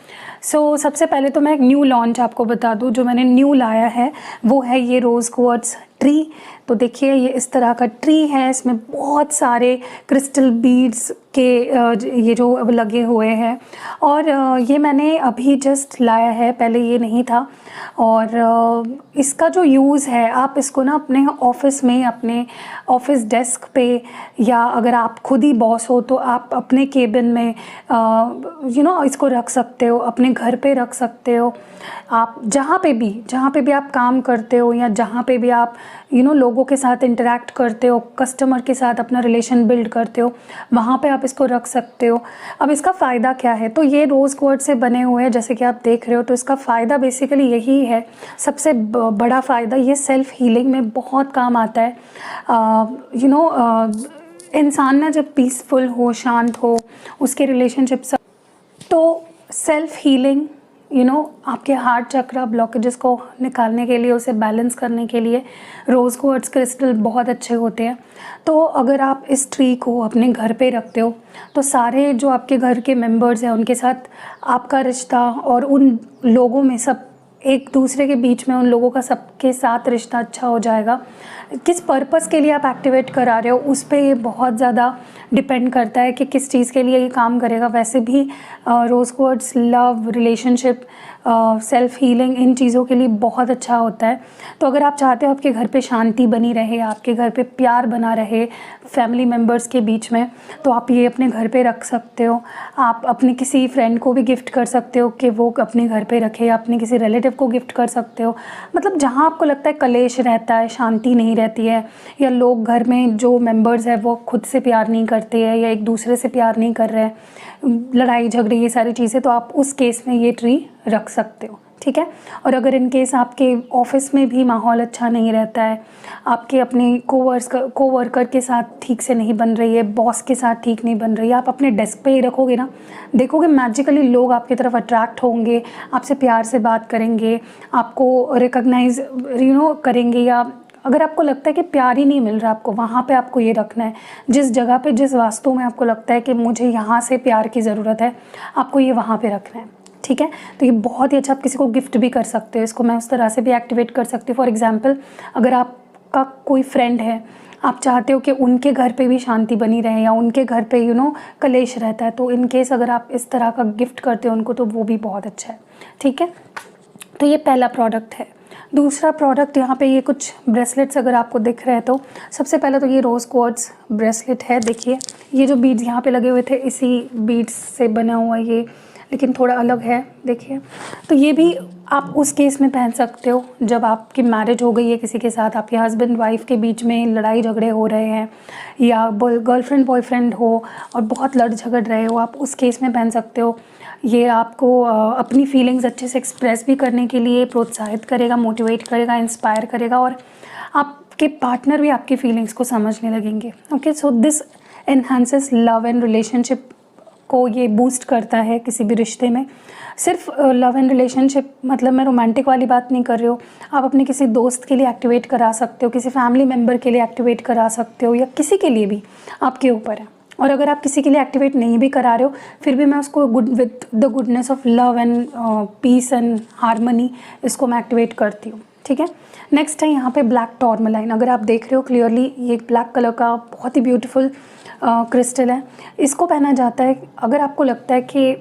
सो सबसे पहले तो मैं एक न्यू लॉन्च आपको बता दूँ। जो मैंने न्यू लाया है वो है ये रोज़ क्वार्ट्ज ट्री। तो देखिए, ये इस तरह का ट्री है, इसमें बहुत सारे क्रिस्टल बीड्स के ये जो लगे हुए हैं। और ये मैंने अभी जस्ट लाया है, पहले ये नहीं था। और इसका जो यूज़ है, आप इसको ना अपने ऑफिस में, अपने ऑफिस डेस्क पे, या अगर आप खुद ही बॉस हो तो आप अपने केबिन में इसको रख सकते हो, अपने घर पे रख सकते हो। आप जहाँ पे भी आप काम करते हो, या जहाँ पे भी आप लोगों के साथ इंटरेक्ट करते हो, कस्टमर के साथ अपना रिलेशन बिल्ड करते हो, वहाँ पे आप इसको रख सकते हो। अब इसका फ़ायदा क्या है? तो ये रोज़ क्वार्ट्ज से बने हुए हैं, जैसे कि आप देख रहे हो। तो इसका फ़ायदा बेसिकली यही है, सबसे बड़ा फ़ायदा, ये सेल्फ़ हीलिंग में बहुत काम आता है। इंसान ना जब पीसफुल हो, शांत हो, उसके रिलेशनशिप से, तो सेल्फ़ हीलिंग आपके हार्ट चक्रा ब्लॉकेजेस को निकालने के लिए, उसे बैलेंस करने के लिए रोज़ क्वार्ट्ज क्रिस्टल बहुत अच्छे होते हैं। तो अगर आप इस ट्री को अपने घर पे रखते हो, तो सारे जो आपके घर के मेंबर्स हैं उनके साथ आपका रिश्ता, और उन लोगों में सब एक दूसरे के बीच में, उन लोगों का सबके साथ रिश्ता अच्छा हो जाएगा। किस पर्पस के लिए आप एक्टिवेट करा रहे हो उस पे ये बहुत ज़्यादा डिपेंड करता है कि किस चीज़ के लिए ये काम करेगा। वैसे भी rose quartz love, relationship, self healing, इन चीज़ों के लिए बहुत अच्छा होता है। तो अगर आप चाहते हो आपके घर पे शांति बनी रहे, आपके घर पे प्यार बना रहे फैमिली मेम्बर्स के बीच में, तो आप ये अपने घर पे रख सकते हो। आप अपने किसी फ्रेंड को भी गिफ्ट कर सकते हो कि वो अपने घर पे रखे, या अपने किसी रिलेटिव को गिफ्ट कर सकते हो। मतलब जहाँ आपको लगता है कलेश रहता है, शांति नहीं रहती है, या लोग घर में जो मेंबर्स हैं वो खुद से प्यार नहीं करते हैं, या एक दूसरे से प्यार नहीं कर रहे हैं, लड़ाई झगड़े, ये सारी चीज़ें, तो आप उस केस में ये ट्री रख सकते हो, ठीक है। और अगर इन केस आपके ऑफिस में भी माहौल अच्छा नहीं रहता है, आपके अपने कोवर्कर के साथ ठीक से नहीं बन रही है, बॉस के साथ ठीक नहीं बन रही है, आप अपने डेस्क पे ही रखोगे ना, देखोगे मैजिकली लोग आपकी तरफ अट्रैक्ट होंगे, आपसे प्यार से बात करेंगे, आपको रिकॉग्नाइज करेंगे। या अगर आपको लगता है कि प्यार ही नहीं मिल रहा आपको, वहाँ पे आपको ये रखना है। जिस जगह पे, जिस वास्तु में आपको लगता है कि मुझे यहाँ से प्यार की ज़रूरत है, आपको ये वहाँ पे रखना है, ठीक है। तो ये बहुत ही अच्छा, आप किसी को गिफ्ट भी कर सकते हो इसको। मैं उस तरह से भी एक्टिवेट कर सकती हूँ। फॉर एग्जांपल, अगर आपका कोई फ्रेंड है, आप चाहते हो कि उनके घर पे भी शांति बनी रहे, या उनके घर पे कलेश रहता है, तो इन केस अगर आप इस तरह का गिफ्ट करते हो उनको, तो वो भी बहुत अच्छा है, ठीक है। तो ये पहला प्रोडक्ट है। दूसरा प्रोडक्ट, यहाँ पे ये कुछ ब्रेसलेट्स अगर आपको दिख रहे हैं, तो सबसे पहले तो ये रोज़ क्वार्ट्ज ब्रेसलेट है। देखिए, ये जो बीड्स यहाँ पे लगे हुए थे, इसी बीड्स से बना हुआ ये, लेकिन थोड़ा अलग है, देखिए। तो ये भी आप उस केस में पहन सकते हो जब आपकी मैरिज हो गई है किसी के साथ, आपके हस्बैंड वाइफ के बीच में लड़ाई झगड़े हो रहे हैं, या गर्लफ्रेंड बॉयफ्रेंड हो और बहुत लड़ झगड़ रहे हो, आप उस केस में पहन सकते हो। ये आपको अपनी फीलिंग्स अच्छे से एक्सप्रेस भी करने के लिए प्रोत्साहित करेगा, मोटिवेट करेगा, इंस्पायर करेगा, और आपके पार्टनर भी आपकी फीलिंग्स को समझने लगेंगे। Okay, so this enhances love and relationship को, ये बूस्ट करता है किसी भी रिश्ते में। सिर्फ लव एंड रिलेशनशिप मतलब मैं रोमांटिक वाली बात नहीं कर रही हूँ, आप अपने किसी दोस्त के लिए एक्टिवेट करा सकते हो, किसी फैमिली मेम्बर के लिए एक्टिवेट करा सकते हो, या किसी के लिए भी, आपके ऊपर है। और अगर आप किसी के लिए एक्टिवेट नहीं भी करा रहे हो, फिर भी मैं उसको with the goodness of love and peace and harmony, इसको मैं एक्टिवेट करती हूँ, ठीक है। नेक्स्ट है यहाँ पे ब्लैक टॉर्मलाइन। अगर आप देख रहे हो क्लियरली, ये ब्लैक कलर का बहुत ही ब्यूटीफुल क्रिस्टल है। इसको पहना जाता है अगर आपको लगता है कि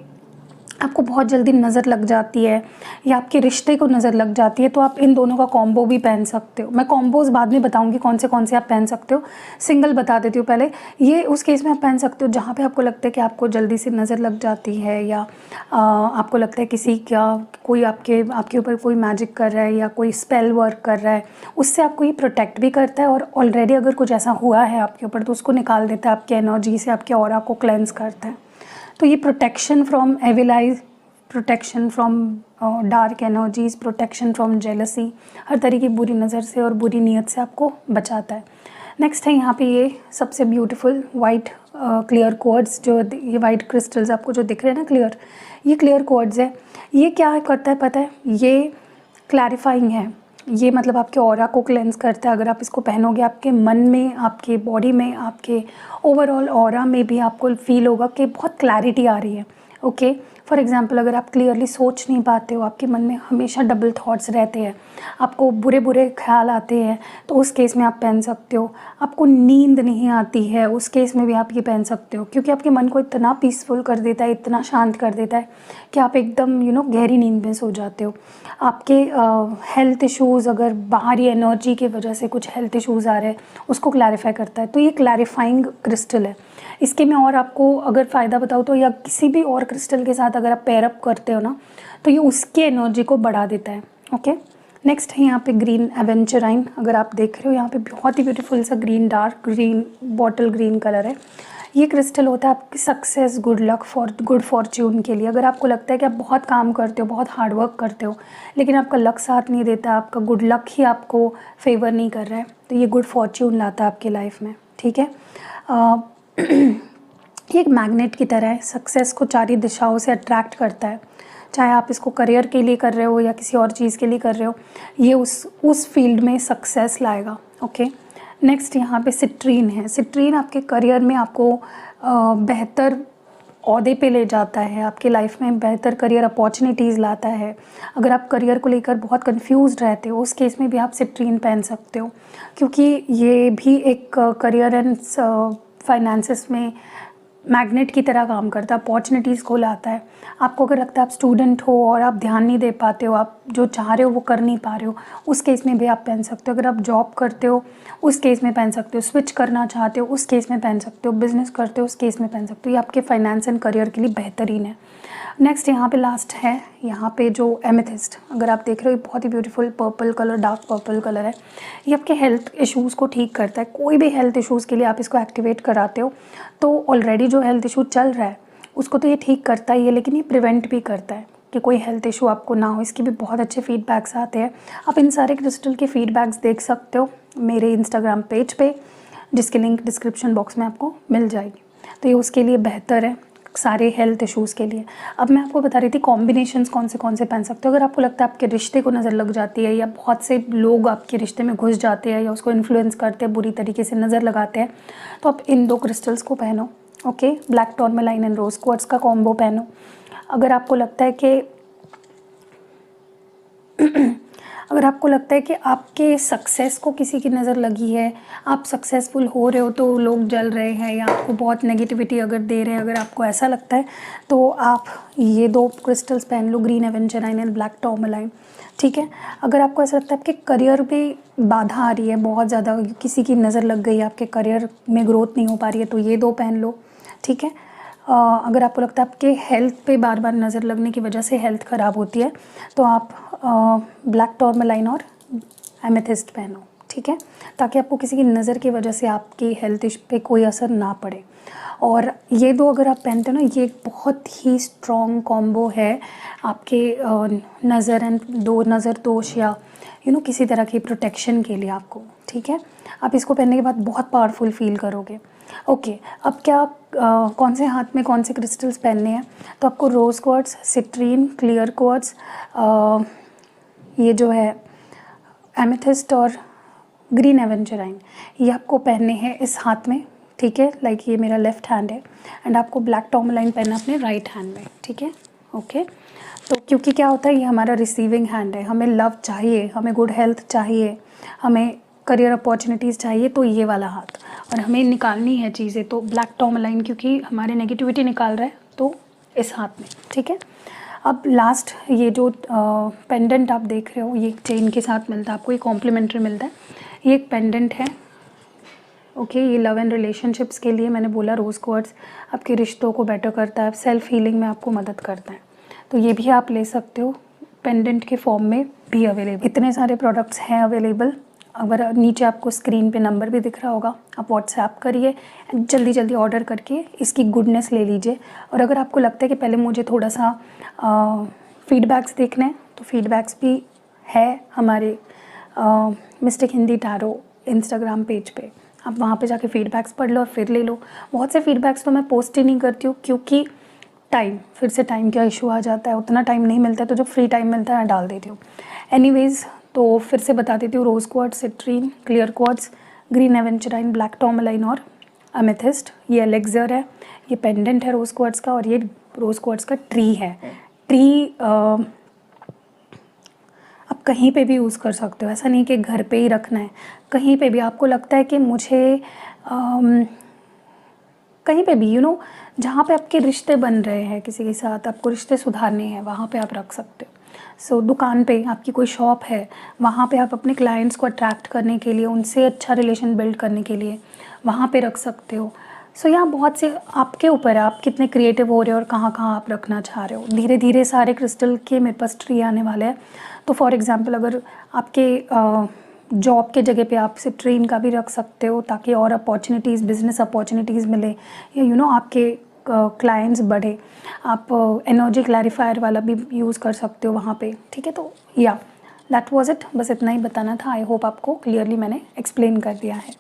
आपको बहुत जल्दी नज़र लग जाती है या आपके रिश्ते को नज़र लग जाती है, तो आप इन दोनों का कॉम्बो भी पहन सकते हो। मैं कॉम्बोज़ बाद में बताऊंगी कौन से आप पहन सकते हो, सिंगल बता देती हूँ पहले। ये उस केस में आप पहन सकते हो जहाँ पे आपको लगता है कि आपको जल्दी से नज़र लग जाती है, या आपको लगता है किसी का कोई आपके ऊपर कोई मैजिक कर रहा है या कोई स्पेल वर्क कर रहा है, उससे आपको ये प्रोटेक्ट भी करता है। और ऑलरेडी अगर कुछ ऐसा हुआ है आपके ऊपर तो उसको निकाल देता है, आपकी एनर्जी से आपके ऑरा को क्लेंस करता है। तो ये protection from evil eyes, protection from dark energies, protection from jealousy, हर तरह की बुरी नज़र से और बुरी नीयत से आपको बचाता है। नेक्स्ट है यहाँ पे ये सबसे ब्यूटीफुल वाइट क्लियर क्वार्ट्ज, जो ये वाइट क्रिस्टल्स आपको जो दिख रहे हैं ना क्लियर, ये क्लियर क्वार्ट्ज है। ये क्या करता है पता है, ये क्लैरिफाइंग है। ये मतलब आपके ऑरा को क्लेंस करता है। अगर आप इसको पहनोगे आपके मन में, आपके बॉडी में, आपके ओवरऑल ऑरा में भी आपको फील होगा कि बहुत क्लैरिटी आ रही है। ओके, फॉर एग्जांपल अगर आप क्लियरली सोच नहीं पाते हो, आपके मन में हमेशा डबल थॉट्स रहते हैं, आपको बुरे बुरे ख्याल आते हैं, तो उस केस में आप पहन सकते हो। आपको नींद नहीं आती है, उस केस में भी आप ये पहन सकते हो, क्योंकि आपके मन को इतना पीसफुल कर देता है, इतना शांत कर देता है कि आप एकदम गहरी नींद में सो जाते हो। आपके हेल्थ इश्यूज़, अगर बाहरी एनर्जी की वजह से कुछ हेल्थ इश्यूज़ आ रहे हैं, उसको क्लैरिफाई करता है। तो ये क्लैरिफाइंग क्रिस्टल है। इसके मैं और आपको अगर फ़ायदा बताऊँ तो, या किसी भी और क्रिस्टल के साथ अगर आप पेयर अप करते हो ना, तो ये उसकी एनर्जी को बढ़ा देता है। ओके, नेक्स्ट है यहाँ पे ग्रीन एवेंचराइन। अगर आप देख रहे हो यहाँ पे बहुत ही ब्यूटीफुल सा green, dark green, bottle green colour है। ये क्रिस्टल होता है आपकी success, good luck, good Fortune के लिए। अगर आपको लगता है कि आप बहुत काम करते हो, बहुत हार्ड वर्क करते हो, लेकिन आपका लक साथ नहीं देता, आपका गुड लक ही आपको फेवर नहीं कर रहा है, तो ये गुड फॉर्च्यून लाता है आपकी लाइफ में। ठीक है, ये एक मैग्नेट की तरह है, सक्सेस को चारों दिशाओं से अट्रैक्ट करता है। चाहे आप इसको करियर के लिए कर रहे हो या किसी और चीज़ के लिए कर रहे हो, ये उस फील्ड में सक्सेस लाएगा। ओके, नेक्स्ट यहाँ पे सिट्रीन है। सिट्रीन आपके करियर में आपको बेहतर ओहदे पे ले जाता है, आपके लाइफ में बेहतर करियर अपॉर्चुनिटीज़ लाता है। अगर आप करियर को लेकर बहुत कंफ्यूज्ड रहते हो, उस केस में भी आप सिट्रीन पहन सकते हो, क्योंकि ये भी एक करियर एंड फाइनेंसेस में मैग्नेट की तरह काम करता है, अपॉर्चुनिटीज़ को लाता है। आपको अगर लगता है आप स्टूडेंट हो और आप ध्यान नहीं दे पाते हो, आप जो चाह रहे हो वो कर नहीं पा रहे हो, उस केस में भी आप पहन सकते हो। अगर आप जॉब करते हो उस केस में पहन सकते हो, स्विच करना चाहते हो उस केस में पहन सकते हो, बिज़नेस करते हो उस केस में पहन सकते हो। ये आपके फाइनेंस एंड करियर के लिए बेहतरीन है। नेक्स्ट यहाँ पे लास्ट है, यहाँ पे जो एमेथिस्ट, अगर आप देख रहे हो बहुत ही beautiful purple colour, dark purple colour है। ये आपके हेल्थ इश्यूज़ को ठीक करता है। कोई भी हेल्थ इश्यूज़ के लिए आप इसको एक्टिवेट कराते हो तो ऑलरेडी जो हेल्थ इशू चल रहा है उसको तो ये ठीक करता ही है, लेकिन ये प्रिवेंट भी करता है कि कोई हेल्थ इशू आपको ना हो। इसके भी बहुत अच्छे फीडबैक्स आते हैं। आप इन सारे क्रिस्टल के फीडबैक्स देख सकते हो मेरे इंस्टाग्राम पेज पे, जिसकी लिंक डिस्क्रिप्शन बॉक्स में आपको मिल जाएगी। तो ये उसके लिए बेहतर है, सारे हेल्थ इश्यूज़ के लिए। अब मैं आपको बता रही थी कॉम्बिनेशंस कौन से पहन सकते हो। अगर आपको लगता है आपके रिश्ते को नज़र लग जाती है, या बहुत से लोग आपके रिश्ते में घुस जाते हैं या उसको इन्फ्लुएंस करते हैं, बुरी तरीके से नज़र लगाते हैं, तो आप इन 2 क्रिस्टल्स को पहनो। Okay, black tourmaline and rose quartz का कॉम्बो पहनो। अगर आपको लगता है कि अगर आपको लगता है कि आपके सक्सेस को किसी की नज़र लगी है, आप सक्सेसफुल हो रहे हो तो लोग जल रहे हैं, या आपको बहुत नेगेटिविटी अगर दे रहे हैं, अगर आपको ऐसा लगता है तो आप ये 2 क्रिस्टल्स पहन लो, ग्रीन एवेंचराइन एंड ब्लैक टूरमैलाइन। ठीक है, अगर आपको ऐसा लगता है आपके करियर में बाधा आ रही है, बहुत ज़्यादा किसी की नज़र लग गई है, आपके करियर में ग्रोथ नहीं हो पा रही है, तो ये 2 पहन लो। ठीक है, अगर आपको लगता है आपके हेल्थ पे बार बार नज़र लगने की वजह से हेल्थ ख़राब होती है, तो आप ब्लैक टूरमैलाइन और एमेथिस्ट पहनो। ठीक है, ताकि आपको किसी की नज़र की वजह से आपकी हेल्थ पे कोई असर ना पड़े। और ये 2 अगर आप पहनते हो ना, ये एक बहुत ही स्ट्रॉन्ग कॉम्बो है आपके नज़र दोष या किसी तरह की प्रोटेक्शन के लिए आपको। ठीक है, आप इसको पहनने के बाद बहुत पावरफुल फील करोगे। ओके, अब क्या आप कौन से हाथ में कौन से क्रिस्टल्स पहनने हैं, तो आपको रोज़ क्वार्ट्ज, सिट्रीन, क्लियर क्वार्ट्ज, ये जो है एमेथिस्ट और ग्रीन एवेंचराइन, ये आपको पहनने हैं इस हाथ में। ठीक है, लाइक ये मेरा लेफ़्ट हैंड है, एंड आपको ब्लैक टूरमैलाइन पहनना अपने राइट हैंड में। ठीक है, ओके, तो क्योंकि क्या होता है, ये हमारा रिसीविंग हैंड है। हमें लव चाहिए, हमें गुड हेल्थ चाहिए, हमें करियर अपॉर्चुनिटीज़ चाहिए तो ये वाला हाथ, और हमें निकालनी है चीज़ें तो ब्लैक टॉर्मलाइन क्योंकि हमारे नेगेटिविटी निकाल रहा है तो इस हाथ में, ठीक है। अब लास्ट ये जो पेंडेंट आप देख रहे हो, ये चेन के साथ मिलता है आपको, ये कॉम्प्लीमेंट्री मिलता है। ये एक पेंडेंट है, ओके। ये लव एंड रिलेशनशिप्स के लिए मैंने बोला रोज़ क्वार्ट्ज आपके रिश्तों को बेटर करता है, सेल्फ हीलिंग में आपको मदद करता है, तो ये भी आप ले सकते हो, पेंडेंट के फॉर्म में भी अवेलेबल। इतने सारे प्रोडक्ट्स हैं अवेलेबल। अगर नीचे आपको स्क्रीन पे नंबर भी दिख रहा होगा, आप व्हाट्सएप करिए, जल्दी जल्दी ऑर्डर करके इसकी गुडनेस ले लीजिए। और अगर आपको लगता है कि पहले मुझे थोड़ा सा फीडबैक्स देखने हैं तो फीडबैक्स भी है हमारे mistake Hindi tarot Instagram page पे, आप वहाँ पे जाके फीडबैक्स पढ़ लो और फिर ले लो। बहुत से फीडबैक्स तो मैं पोस्ट ही नहीं करती हूँ क्योंकि फिर से टाइम का इशू आ जाता है, उतना टाइम नहीं मिलता है, तो जब फ्री टाइम मिलता है मैं डाल देती हूँ। एनीवेज़ तो फिर से बता देती हूँ, rose quartz, citrine, clear quartz, green aventurine, black tourmaline और अमेथिस्ट। ये एलेक्सर है, ये पेंडेंट है रोज़ क्वार्ट्ज का, और ये रोज़ क्वार्ट्ज का ट्री है। ट्री आप कहीं पे भी यूज़ कर सकते हो, ऐसा नहीं कि घर पे ही रखना है, कहीं पे भी आपको लगता है कि मुझे कहीं पे भी जहाँ पे आपके रिश्ते बन रहे हैं किसी के साथ, आपको रिश्ते सुधारने हैं, वहाँ पे आप रख सकते हो। सो दुकान पे आपकी कोई शॉप है, वहाँ पे आप अपने क्लाइंट्स को अट्रैक्ट करने के लिए, उनसे अच्छा रिलेशन बिल्ड करने के लिए वहाँ पे रख सकते हो। सो यहाँ बहुत से आपके ऊपर है, आप कितने क्रिएटिव हो रहे हो और कहाँ कहाँ आप रखना चाह रहे हो। धीरे धीरे सारे क्रिस्टल के मेरे पास ट्री आने वाले हैं। तो फॉर एग्ज़ाम्पल अगर आपके जॉब के जगह पे आप सिट्रीन का भी रख सकते हो ताकि और अपॉर्चुनिटीज़, बिजनेस अपॉर्चुनिटीज़ मिले, या आपके क्लाइंट्स बढ़े। आप एनर्जी क्लैरिफायर वाला भी यूज़ कर सकते हो वहाँ पे, ठीक है। तो या दैट वाज इट, बस इतना ही बताना था। आई होप आपको क्लियरली मैंने एक्सप्लेन कर दिया है।